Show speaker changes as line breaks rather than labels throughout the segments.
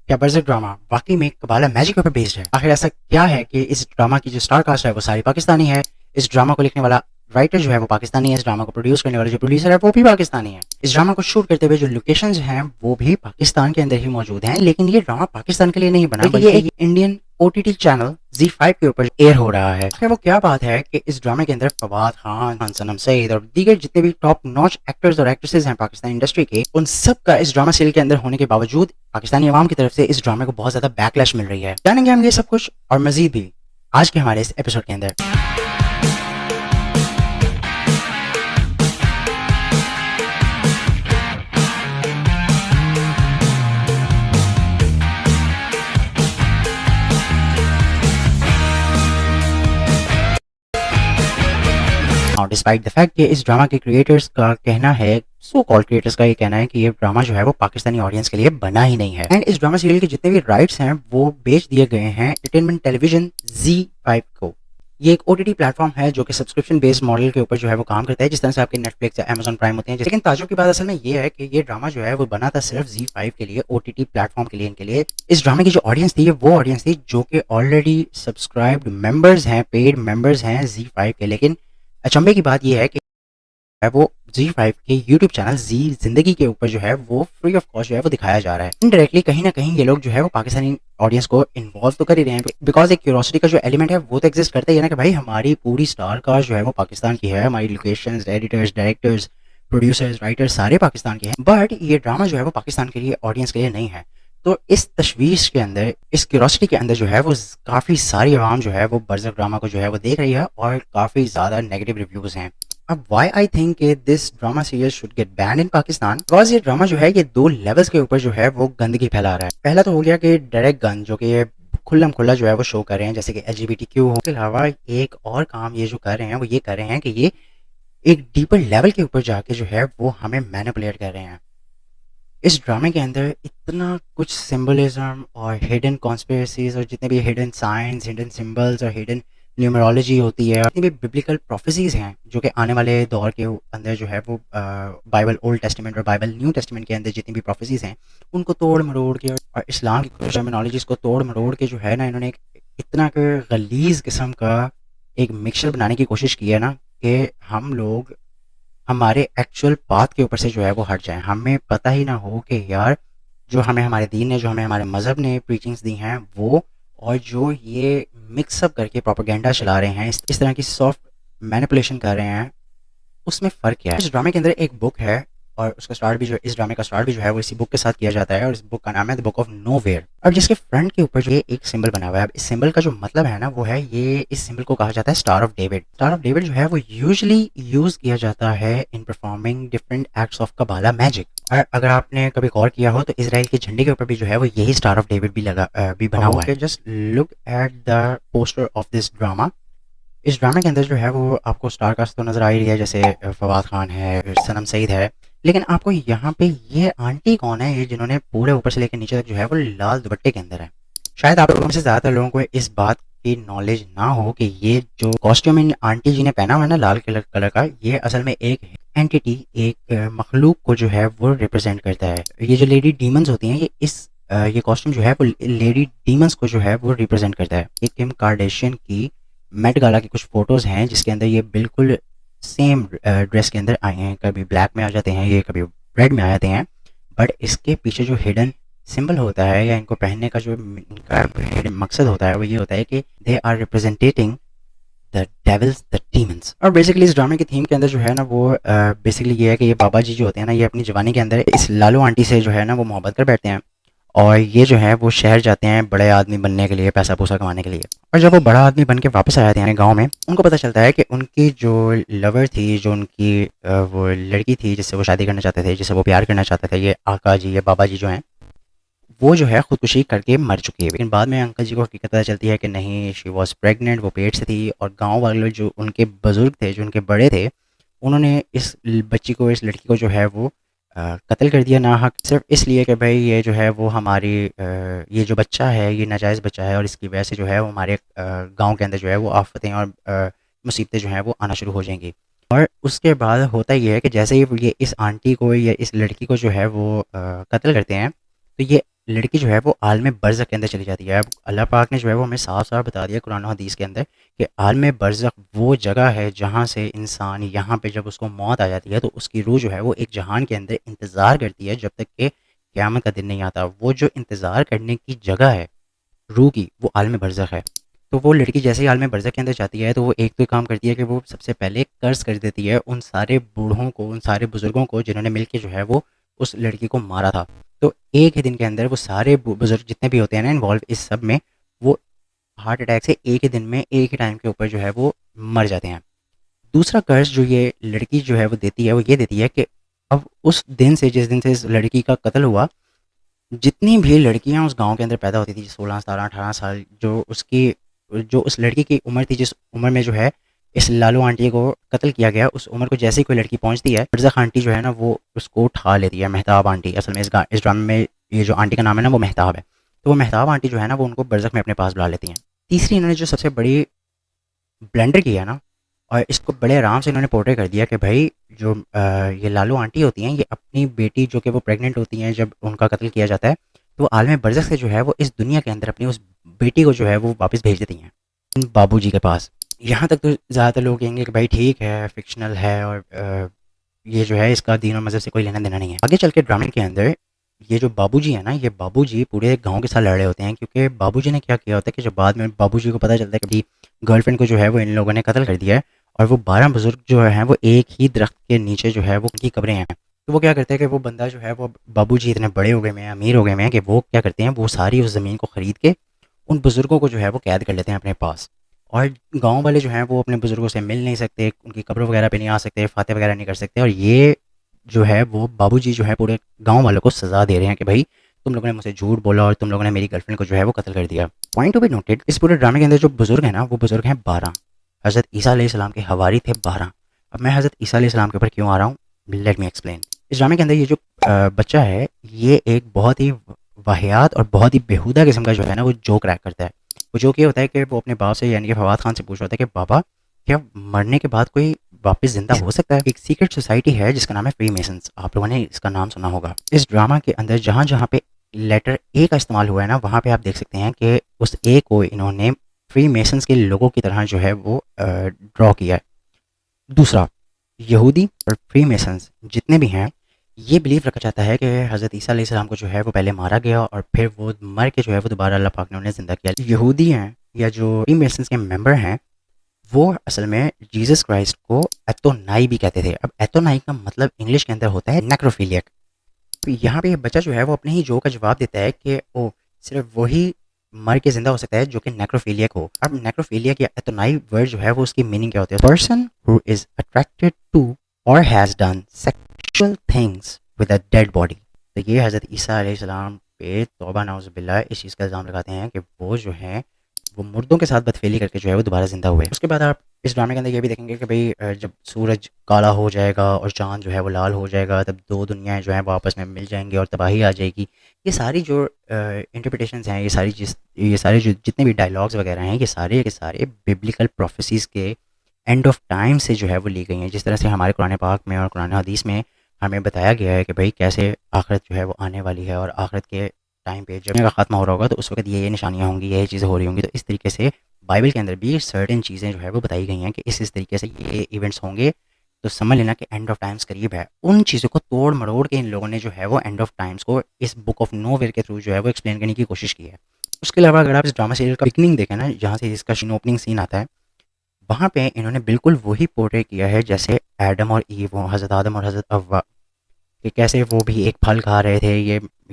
क्या बरज़िक ड्रामा वाकई में कबाला मैजिक के ऊपर बेस्ड है? आखिर ऐसा क्या है कि इस ड्रामा की जो स्टार कास्ट है वो सारी पाकिस्तानी है? इस ड्रामा को लिखने वाला राइटर जो है वो पाकिस्तानी है, इस ड्रामा को प्रोड्यूस करने वाला जो प्रोड्यूसर है वो भी पाकिस्तानी है। इस ड्रामा को शूट करते हुए जो लोकेशंस हैं वो भी पाकिस्तान के अंदर ही मौजूद हैं, लेकिन ये ड्रामा पाकिस्तान के लिए नहीं बना, बल्कि ये एक इंडियन ओटीटी चैनल Z5 के ऊपर एयर हो रहा है। आखिर वो क्या बात है कि इस ड्रामे के अंदर फवाद खान, सनम सईद और दीगर जितने भी टॉप नॉच एक्टर्स और एक्ट्रेसेस हैं पाकिस्तान इंडस्ट्री के, उन सब का इस ड्रामा सीरियल के अंदर होने के बावजूद पाकिस्तानी अवाम की तरफ से इस ड्रामे को बहुत ज्यादा बैकलैश मिल रही है। जानेंगे हम ये सब कुछ और मजीद भी आज के हमारे इस एपिसोड के अंदर। और डिस्पाइट द फैक्ट कि इस ड्रामा के क्रिएटर्स का कहना है, सो कॉल्ड क्रिएटर्स का ये कहना है कि ये ड्रामा जो है वो पाकिस्तानी ऑडियंस के लिए बना ही नहीं है, एंड इस ड्रामा सीरियल के जितने भी राइट्स हैं वो बेच दिए गए हैं एंटरटेनमेंट टेलीविजन Z5 को। ये एक ओटीटी प्लेटफॉर्म है जो कि सब्सक्रिप्शन बेस्ड मॉडल के ऊपर जो है वो काम करता है, जिस तरह से आपके नेटफ्लिक्स या अमेजॉन प्राइम होते हैं। लेकिन ताजुब की बात असल में ये है कि ये ड्रामा जो है वो बना था सिर्फ Z5 के लिए, ओटीटी प्लेटफॉर्म के लिए, इनके लिए। इस ड्रामे की जो ऑडियंस थी वो ऑडियंस थी जो कि ऑलरेडी सब्सक्राइब्ड मेंबर्स हैं, पेड मेंबर्स हैं Z5 के। लेकिन अचंभे की बात यह है कि है वो Z5 के यूट्यूब चैनल जी जिंदगी के ऊपर जो है वो फ्री ऑफ कॉस्ट जो है वो दिखाया जा रहा है। इनडायरेक्टली कहीं ना कहीं ये लोग जो है वो पाकिस्तानी ऑडियंस को इन्वॉल्व तो कर ही रहे हैं, बिकॉज एक क्यूरोसिटी का जो एलिमेंट है वो तो एग्जिस्ट करता ही है ना, कि भाई हमारी पूरी स्टार कास्ट जो है वो पाकिस्तान की है, हमारी locations, editors, directors, producers, writers सारे पाकिस्तान के हैं। बट ये ड्रामा जो है वो पाकिस्तान के लिए, ऑडियंस के लिए नहीं है। तो इस तशवीश के अंदर, इस क्यूरोसिटी के अंदर जो है वो काफ़ी सारी आवाम जो है वो बरज़िक ड्रामा को जो है वो देख रही है और काफ़ी ज़्यादा नेगेटिव रिव्यूज़ हैं। अब why I think this drama series should get ban in Pakistan, because ये ड्रामा जो है ये दो लेवल्स के ऊपर जो है वो गंदगी फैला रहा है। पहला तो हो गया कि डायरेक्ट गन जो कि ये खुल्लम खुल्ला जो है वो शो कर रहे हैं, जैसे कि LGBTQ हो। इसके अलावा एक और काम ये जो कर रहे हैं वो ये कर रहे हैं कि ये एक डीपर लेवल के ऊपर जाके जो है वो हमें मैनिपुलेट कर रहे हैं। इस ड्रामे के अंदर इतना कुछ सिंबलिज्म और हिडन कॉन्स्पिरेसीज और जितने भी हिडन साइंस, हिडन सिंबल्स और हिडन न्यूमरोलॉजी होती है, जितनी भी बिब्लिकल प्रोफेसीज हैं जो कि आने वाले दौर के अंदर जो है वो बाइबल ओल्ड टेस्टामेंट और बाइबल न्यू टेस्टामेंट के अंदर जितनी भी प्रोफेसीज हैं उनको तोड़ मरोड़ के और इस्लाम की टर्मिनोलॉजीज को तोड़ मरोड़ के जो है ना, इन्होंने एक इतना गलीज किस्म का एक मिक्सचर बनाने की कोशिश की है ना कि हम लोग हमारे एक्चुअल पाथ के ऊपर से जो है वो हट जाएं। हमें पता ही ना हो कि यार जो हमें हमारे दीन ने, जो हमें हमारे मज़हब ने प्रीचिंग्स दी हैं वो, और जो ये मिक्सअप करके प्रोपेगेंडा चला रहे हैं, इस तरह की सॉफ्ट मैनिपुलेशन कर रहे हैं, उसमें फ़र्क क्या है। इस ड्रामे के अंदर एक बुक है और उसका स्टार्ट भी जो, इस ड्रामे का स्टार्ट भी जो है वो इसी बुक के साथ किया जाता है, और इस बुक का नाम है द बुक ऑफ नोवेयर। अब जिसके फ्रंट के ऊपर जो ये एक सिंबल बना हुआ है, अब इस सिंबल का जो मतलब है ना वो है, ये इस सिंबल को कहा जाता है star of David. Star of David जो है वो यूजुअली यूज किया जाता है in performing different acts of कबाला magic. और अगर आपने कभी गौर किया हो तो इसराइल के झंडे के ऊपर भी जो है वो यही स्टार ऑफ डेविड भी लगा भी बना हुआ है। Just look at the poster of this drama. इस ड्रामे के अंदर जो है वो आपको स्टार कास्ट तो नज़र आ ही रही है, जैसे फवाद खान है, सनम सईद है, लेकिन आपको यहाँ पे ये आंटी कौन है, ये जिन्होंने पूरे ऊपर से लेकर नीचे तक जो है वो लाल दुपट्टे के अंदर है। शायद आप लोगों में से ज़्यादातर लोगों को इस बात की नॉलेज ना हो कि ये जो कॉस्ट्यूम इन आंटी जी ने पहना हुआ है ना लाल कलर का, ये असल में एक एंटिटी, एक मखलूक को जो है वो रिप्रेजेंट करता है। ये जो लेडी डीमंस होती हैं, ये कॉस्ट्यूम जो है वो लेडी डीमंस को जो है वो रिप्रेजेंट करता है। एक किम कार्डेशियन की मेट गाला की कुछ फोटोज़ हैं जिसके अंदर ये बिल्कुल सेम ड्रेस के अंदर आए हैं, कभी ब्लैक में आ जाते हैं, ये कभी रेड में आ जाते हैं, बट इसके पीछे जो हिडन सिंबल होता है या इनको पहनने का जो इनका मकसद होता है वो ये होता है कि they are representating the devils, the demons. और बेसिकली इस ड्रामे की थीम के अंदर जो है ना वो बेसिकली ये है कि ये बाबा जी जो होते हैं ना, ये अपनी जवानी के अंदर इस लालू आंटी से जो है ना वो मोहब्बत कर बैठते हैं, और ये जो है वो शहर जाते हैं बड़े आदमी बनने के लिए, पैसा पूसा कमाने के लिए। और जब वो बड़ा आदमी बन के वापस आ जाते हैं गाँव में, उनको पता चलता है कि उनकी जो लवर थी, जो उनकी वो लड़की थी जिससे वो शादी करना चाहते थे, जिससे वो प्यार करना चाहते थे, ये आका जी या बाबा जी जो हैं, वो जो है खुदकुशी करके मर चुकी है। लेकिन बाद में अंकल जी को हकीकत पता चलती है कि नहीं, शी वॉज प्रेगनेंट, वो पेट से थी, और गाँव वाले जो उनके बुज़ुर्ग थे, जो उनके बड़े थे, उन्होंने इस बच्ची को, इस लड़की को जो है वो कत्ल कर दिया नाहक, सिर्फ इसलिए कि भाई ये जो है वो हमारी ये जो बच्चा है ये नाजायज़ बच्चा है, और इसकी वजह से जो है वो हमारे गांव के अंदर जो है वो आफतें और मुसीबतें जो हैं वो आना शुरू हो जाएंगी। और उसके बाद होता ये है कि जैसे ही ये इस आंटी को या इस लड़की को जो है वो कत्ल करते हैं, तो ये लड़की जो है वो आलम बरज़ख के अंदर चली जाती है। अब अल्लाह पाक ने जो है वो हमें साफ-साफ बता दिया कुरान और हदीस के अंदर कि आलम बरज़ख वो जगह है जहाँ से इंसान यहाँ पे जब उसको मौत आ जाती है तो उसकी रूह जो है वो एक जहान के अंदर इंतज़ार करती है जब तक कि क़यामत का दिन नहीं आता। वो जो इंतज़ार करने की जगह है रूह की, वो आलम बरज़ख है। तो वो लड़की जैसे ही आलम बरज़ख के अंदर जाती है तो वो एक तो काम करती है कि वो सबसे पहले कर्ज़ कर देती है उन सारे बूढ़ों को, उन सारे बुज़ुर्गों को जिन्होंने मिल के जो है वो उस लड़की को मारा था। तो एक ही दिन के अंदर वो सारे बुज़ुर्ग जितने भी होते हैं ना इन्वॉल्व इस सब में, वो हार्ट अटैक से एक ही दिन में, एक ही टाइम के ऊपर जो है वो मर जाते हैं। दूसरा कर्ज़ जो ये लड़की जो है वो देती है, वो ये देती है कि अब उस दिन से, जिस दिन से इस लड़की का कत्ल हुआ, जितनी भी लड़कियाँ उस गाँव के अंदर पैदा होती थी 16, 17, 18 साल जो उस लड़की की उम्र थी, जिस उम्र में जो है इस लालू आंटी को कत्ल किया गया, उस उम्र को जैसे ही कोई लड़की पहुँचती है, मिर्ज़ा आंटी जो है ना वो उसको उठा लेती है। मेहताब आंटी असल में इस ड्रामे में ये जो आंटी का नाम है ना वो मेहताब है। तो वो मेहताब आंटी जो है ना वो उनको बरज़ख में अपने पास बुला लेती हैं। तीसरी इन्होंने जो सबसे बड़ी ब्लेंडर किया ना और इसको बड़े आराम से इन्होंने पोर्ट्रे कर दिया कि भाई जो ये लालू आंटी होती हैं, ये अपनी बेटी जो कि वो प्रेग्नेंट होती हैं जब उनका कत्ल किया जाता है, तो वो आलम बरज़ख से जो है वो इस दुनिया के अंदर अपनी उस बेटी को जो है वो वापस भेज देती हैं बाबू जी के पास। यहाँ तक तो ज़्यादातर लोग कहेंगे कि भाई ठीक है, फ़िक्शनल है और ये जो है इसका दीन और मज़हब से कोई लेना-देना नहीं है। आगे चल के ड्रामे के अंदर ये जो बाबूजी है ना, ये बाबूजी पूरे गाँव के साथ लड़ रहे होते हैं क्योंकि बाबूजी ने क्या किया होता है कि जब बाद में बाबूजी को पता चलता है कि गर्लफ्रेंड को जो है वो इन लोगों ने कत्ल कर दिया है और वो 12 बुज़ुर्ग जो हैं वो एक ही दरख्त के नीचे जो है वो उनकी कब्रें हैं। तो वो क्या करते हैं कि वो बंदा जो है वो बाबूजी इतने बड़े हो गए हैं, अमीर हो गए हैं कि वो क्या करते हैं, वो सारी उस ज़मीन को ख़रीद के उन बुज़ुर्गों को जो है वो कैद कर लेते हैं अपने पास। और गाँव वाले जो हैं वो अपने बुज़ुर्गों से मिल नहीं सकते, उनकी कब्र वगैरह पे नहीं आ सकते, फ़ातिहा वगैरह नहीं कर सकते और ये जो है वो बाबूजी जो है पूरे गाँव वालों को सज़ा दे रहे हैं कि भाई तुम लोगों ने मुझसे झूठ बोला और तुम लोगों ने मेरी गर्लफ्रेंड को जो है वो कत्ल कर दिया। पॉइंट टू बी नोटेड, इस पूरे ड्रामे के अंदर जो बुज़ुर्ग हैं ना, वो बुज़ुर्ग हैं 12। हज़रत ईसा अलैहिस्सलाम के हवारी थे 12। अब मैं हज़रत ईसा अलैहिस्सलाम के ऊपर क्यों आ रहा हूँ, लेट मी एक्सप्लेन। इस ड्रामे के अंदर ये जो बच्चा है, ये एक बहुत ही वाहियात और बहुत ही बेहुदा किस्म का जो है ना वो जोक क्रैक करता है। वो जोक ये होता है कि वो अपने बाप से यानी कि फवाद खान से पूछ रहा था कि बाबा, क्या मरने के बाद कोई वापस ज़िंदा हो सकता है? एक सीक्रेट सोसाइटी है जिसका नाम है फ्रीमेसन्स, आप लोगों ने इसका नाम सुना होगा। इस ड्रामा के अंदर जहाँ-जहाँ पे लेटर ए का इस्तेमाल हुआ है ना, वहाँ पे आप देख सकते हैं कि उस ए को इन्होंने फ्रीमेसन्स के लोगों की तरह जो है वो ड्रॉ किया है। दूसरा, यहूदी और फ्रीमेसन्स जितने भी हैं, ये बिलीव रखा जाता है कि हज़रत ईसा अलैहिस्सलाम को जो है वो पहले मारा गया और फिर वो मर के जो है वो दोबारा अल्लाह पाक ने उन्हें ज़िंदा किया। यहूदी हैं या जो फ्रीमेसन्स के मेंबर हैं, वो असल में जीसस क्राइस्ट को एतोनाई भी कहते थे। अब एतोनाई का मतलब इंग्लिश के अंदर होता है नेक्रोफिलियक। तो यहाँ पे ये बच्चा जो है वो अपने ही जो का जवाब देता है कि ओ सिर्फ वही मर के जिंदा हो सकता है जो कि नेक्रोफिलियक हो। अब नेक्रोफिलियक या एतोनाई वर्ड जो है वो उसकी मीनिंग क्या होती है? Person who is attracted to और has done sexual things with a dead body. तो ये हज़रत ईसा अलैहिस्सलाम पे तौबा नाउज़ुबिल्लाह इस चीज़ का इल्ज़ाम लगाते हैं कि वो जो है वो मुर्दों के साथ बदफेली करके जो है वो दोबारा ज़िंदा हुए। उसके बाद आप इस ड्रामे के अंदर ये भी देखेंगे कि भाई जब सूरज काला हो जाएगा और चाँद जो है वो लाल हो जाएगा, तब 2 दुनियाएँ जो हैं वो आपस में मिल जाएँगी और तबाही आ जाएगी। ये सारी जो इंटरप्रिटेशंस हैं, ये सारे जो जितने भी डायलॉग्स वगैरह हैं, ये सारे के सारे बिब्लिकल प्रोफेसीज़ के एंड ऑफ टाइम से जो है वो ली गई हैं। जिस तरह से हमारे कुरान पाक में और कुरान हदीस में हमें बताया गया है कि भाई कैसे आखिरत जो है वो आने वाली है और आखिरत के टाइम पे जब का ख़त्म हो रहा होगा तो उस वक्त ये निशानियाँ होंगी, ये चीज़ें हो रही होंगी। तो इस तरीके से बाइबल के अंदर भी सर्टेन चीज़ें जो है वो बताई गई हैं कि इस तरीके से ये इवेंट्स होंगे। तो समझ लेना कि एंड ऑफ टाइम्स करीब है। उन चीज़ों को तोड़ मरोड़ के इन लोगों ने जो है वो एंड ऑफ टाइम्स को इस बुक ऑफ नोवेयर के थ्रू जो है वो एक्सप्लेन करने की कोशिश की है। उसके अलावा अगर आप इस ड्रामा सीरियल का बिगनिंग देखें ना, जहाँ से इसका ओपनिंग सीन आता है, वहाँ पे इन्होंने बिल्कुल वही पोर्ट्रे किया है जैसे एडम और ईव, हज़रत आदम और हज़रत हव्वा, कि कैसे वो भी एक फल खा रहे थे।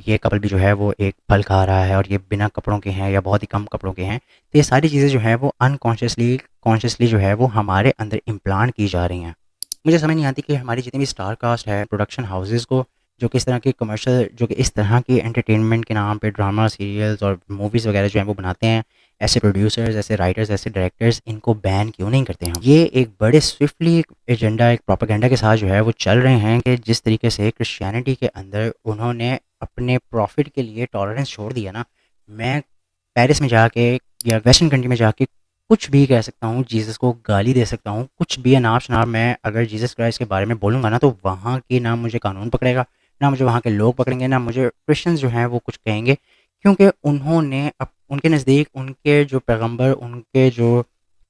ये कपल भी जो है वो एक फल खा रहा है और ये बिना कपड़ों के हैं या बहुत ही कम कपड़ों के हैं। तो ये सारी चीज़ें जो हैं वो अनकॉन्शियसली कॉन्शियसली जो है वो हमारे अंदर इम्प्लांट की जा रही हैं। मुझे समझ नहीं आती कि हमारी जितनी भी स्टार कास्ट है, प्रोडक्शन हाउसेज़ को जो कि इस तरह के कमर्शियल, जो कि इस तरह के एंटरटेनमेंट के नाम पे ड्रामा, सीरियल्स और मूवीज़ वगैरह जो हैं वो बनाते हैं, ऐसे प्रोड्यूसर्स, ऐसे राइटर्स, ऐसे डायरेक्टर्स, इनको बैन क्यों नहीं करते हम? ये एक बड़े स्विफ्टली एजेंडा, एक प्रोपेगेंडा के साथ जो है वो चल रहे हैं कि जिस तरीके से क्रिश्चियनिटी के अंदर उन्होंने अपने प्रॉफिट के लिए टॉलरेंस छोड़ दिया ना। मैं पेरिस में जाके या वेस्टर्न कंट्री में जाके कुछ भी कह सकता हूँ, जीसस को गाली दे सकता हूँ, कुछ भी अनाप शनाप मैं अगर जीसस क्राइस्ट के बारे में बोलूँगा ना तो वहाँ की ना मुझे कानून पकड़ेगा, ना मुझे वहाँ के लोग पकड़ेंगे, ना मुझे क्रिश्चियंस जो हैं वो कुछ कहेंगे, क्योंकि उन्होंने उनके नज़दीक उनके जो पैगंबर, उनके जो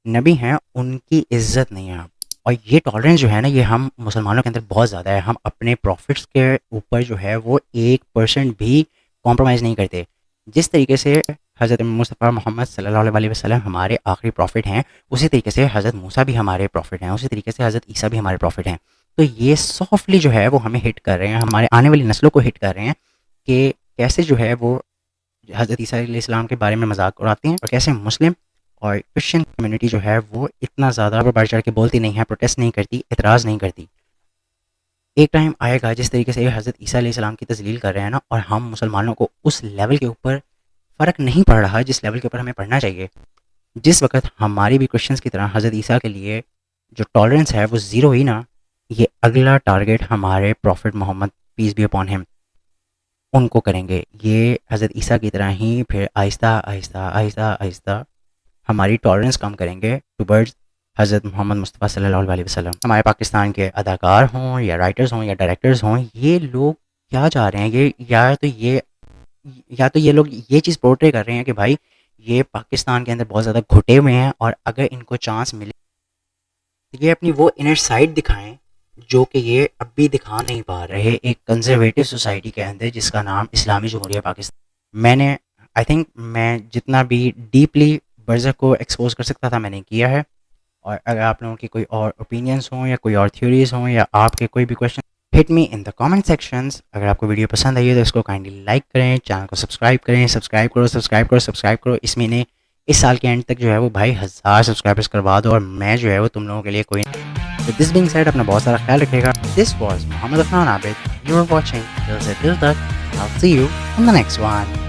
नबी हैं, उनकी इज़्ज़त नहीं है। और ये टॉलरेंस जो है ना, ये हम मुसलमानों के अंदर बहुत ज़्यादा है। हम अपने प्रॉफिट्स के ऊपर जो है वो 1% भी कॉम्प्रोमाइज़ नहीं करते। जिस तरीके से हज़रत मुस्तफ़ा मोहम्मद सल्लल्लाहु अलैहि वसल्लम हमारे आखिरी प्रॉफिट हैं, उसी तरीके से हज़रत मूसा भी हमारे प्रॉफिट हैं, उसी तरीके से हज़रत ईसा भी हमारे प्रॉफिट हैं। तो ये सॉफ्टली जो है वो हमें हिट कर रहे हैं, हमारे आने वाली नस्लों को हिट कर रहे हैं कि कैसे जो है वो हज़रत ईसा अलैहिस्सलाम के बारे में मजाक उड़ाते हैं, और कैसे मुस्लिम और क्रिश्चियन कम्युनिटी जो है वो इतना ज़्यादा बढ़ चढ़ के बोलती नहीं है, प्रोटेस्ट नहीं करती, एतराज़ नहीं करती। एक टाइम आएगा जिस तरीके से हज़रत ईसा अलैहिस्सलाम की तज़लील कर रहे हैं ना, और हम मुसलमानों को उस लेवल के ऊपर फ़र्क नहीं पड़ रहा जिस लेवल के ऊपर हमें पढ़ना चाहिए। जिस वक़्त हमारी भी क्रिश्चियंस की तरह हज़रत ईसा के लिए जो टॉलरेंस है वो ज़ीरो ही ना, ये अगला टारगेट हमारे prophet Mohammad peace be upon him उनको करेंगे। ये हज़रत ईसा की तरह ही फिर आहिस्ता आहिस्ता आहिस्ता आहिस्ता हमारी टॉलरेंस कम करेंगे टुवर्ड्स हज़रत मोहम्मद मुस्तफ़ा सल्लल्लाहु अलैहि वसल्लम। हमारे पाकिस्तान के अदाकार हों या राइटर्स हों या डायरेक्टर्स हों, ये लोग क्या चाह रहे हैं, ये या तो ये लोग ये चीज़ पोर्ट्रे कर रहे हैं कि भाई ये पाकिस्तान के अंदर बहुत ज़्यादा घुटे हुए हैं, और अगर इनको चांस मिले तो ये अपनी वो इनर साइड दिखाएं जो कि ये अब भी दिखा नहीं पा रहे एक कंजर्वेटिव सोसाइटी के अंदर जिसका नाम इस्लामी जमहूरिया पाकिस्तान। मैंने आई थिंक मैं जितना भी डीपली बर्ज़ख को एक्सपोज कर सकता था मैंने किया है। और अगर आप लोगों की कोई और ओपिनियंस हों या कोई और थ्योरीज हों या आपके कोई भी question, hit me in the comment sections. अगर आपको वीडियो पसंद आई है तो इसको काइंडली लाइक करें, चैनल को सब्सक्राइब करें, सब्सक्राइब करो सब्सक्राइब करो सब्सक्राइब करो। इस महीने इस साल के एंड तक जो है वो भाई 1000 सब्सक्राइबर्स करवा दो, और मैं जो है वो तुम लोगों के लिए कोई विद दिस बीइंग सेड अपना बहुत सारा ख्याल रखिएगा। This was Mohammad Afnan Abid, you are watching till तक, I will see you in the next one.